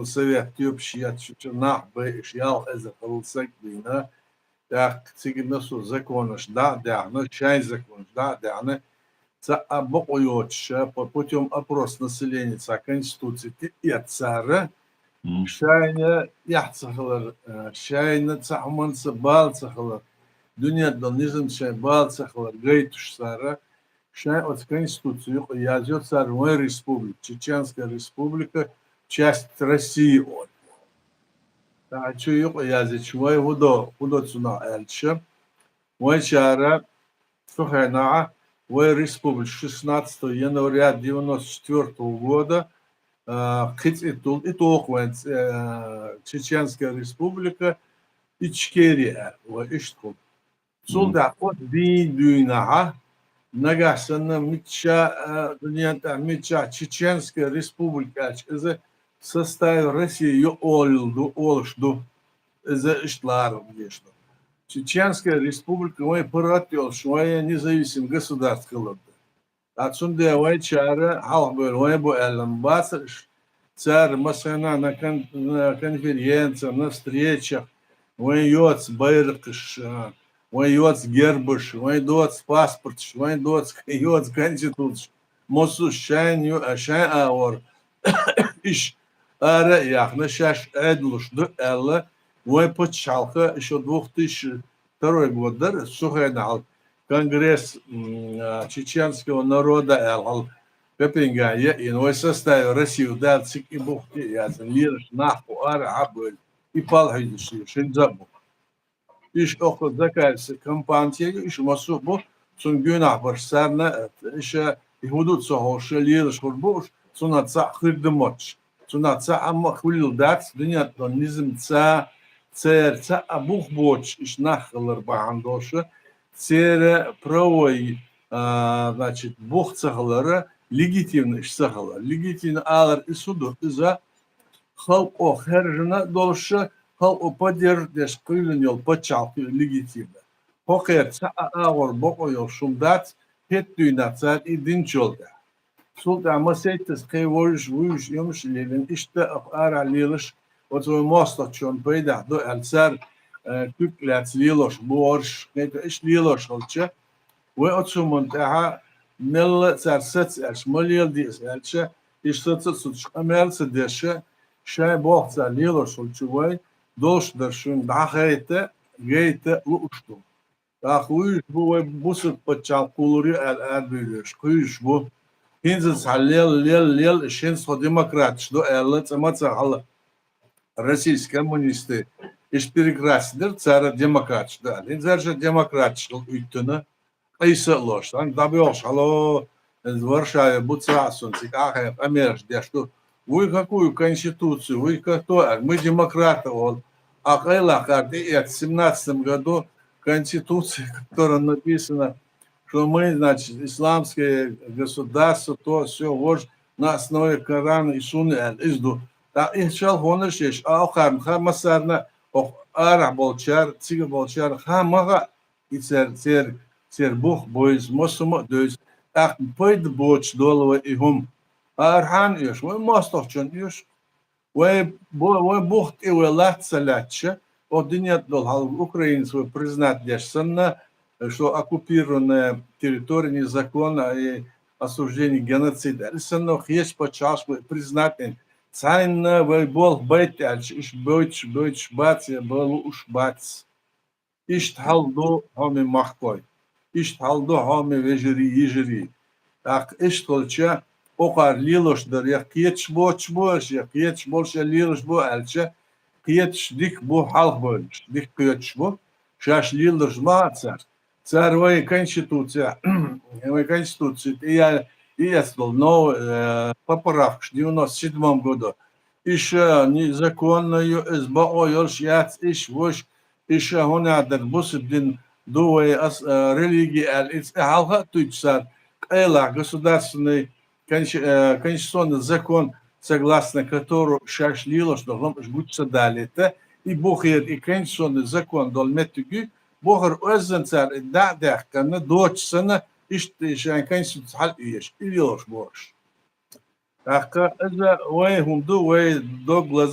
Совет Тюпшият Шучунах Бэшьял Эзакалсак Дина, так Цигнасу законыш, да, Шай законыш, да, обоюдше по путем опроса населения Конституции и цара, Шайна Яхцахалар, Шайна Цахманса Балцахалар, Дүниеда низм шай Балцахалар, Гейтуш Сара, Шай от Конституции, Язет Цармой Республика, Чеченская Республика, часть России от. А чуюк Язет Чуай Худо Цуна Эльча, Мой Чара, Сухайна, Вой Республика 16 января 94 года, Кыцитул и Тохвен, Чеченская Республика, Ичкерия, Иштхул. Сулда от Дюйнаха, Нагасана Митча, Митча, Чеченская Республика, это в составе России Олшду, это Иштла, Чеченская Республика, мой парател, швая независимым государством. Отсюда вай чара, халбер, вай бу элембасыш, царь масана на конференциях, на встречах, вай йоц байркыш, вай йоц гербыш, вай йоц паспорт, вай йоц конституция. Мосу шайн аор, иш ара яхна шаш эдлуш до элла, вай почалка еще 2002 год, да, сухайнал. Конгресс чеченского народа Элал Пепингая и новый состав России дал цик и бухти язн лирш наху ара абель и палхайдиши шинзабу. Иш охо закайся компания иш масубу цунгюнах барсарна иш ихудут сохоша лирш хурбуш цунаца хырдымоч цунаца амма хвилил дат дунят низм ца церца абух боч иш нахлар бахандоша Цере правой, значит, бог цахалара, легитимный цахалар, легитимный алар и суду, за халк охержена дольше, халк поддержишь, кылынел, почалки легитимно. Хохерца аур бокойол шумдат, хеттуйна царь и динчолда. Султа масейтес кайвориш вуш юмшлевен, иште ара лилыш, вот свой мосток, что он пойдет, до альцар, Türkler liloş borç ne iş liloş olça ve otumun daha mel serset elş maliyel diye elçe iş satsa suç amelse deşe şey boğza liloş olça ve doş derşun daha gayete uçtu. Daha uyuş bu ve bu sık paçal kuluri el büyüş kuyuş bu hinsiz halil işin so demokrat do el tsamatsa hal Российские коммунисты иш перекрасидер цара демократ да линзер же демократ уйттуна айса лош ан дабёш алло Варшаве буцасон цикахе амерш де что вы какую конституцию вы кто мы демократы он а кайла карты в 17 году конституция которая написана что мы значит исламское государство то все вот на основе Корана и Сунны изду да иншаллах хонышеш ахар хамасарна ара болчар циг болчар хамага ицер бух бойз мосумо дөз ак пойд боч долова и хум архан еш вы мостовчон еш вы бух и вы латсаляча одинят дол хал украинцев признать дешсанна что оккупированная территория незаконно и осуждение геноцида лисанно есть почаш признать Цайна был байтальч, иш бойч бац, был уж бац. Иш талдо хами махкой, иш талдо хами вежери. Так иш толча окар лилош дар я киеч больше, лилош бо альча, киеч дик бо халх больше, дик киеч бо, шаш лилош маца. Царвая конституция, и я сказал, но поправка в 97 году еще незаконную СБО яц иш вош еще он адер бусдин дуе религии халха туйцар кайла государственный конституционный закон согласно которому шашлило что должно быть далее это и бухер и конституционный закон долметуги бухер özенцар да kana doçsana İşte şey kendisi hal iş, biliyor boş. Hakka, eğer o hundu ve Douglas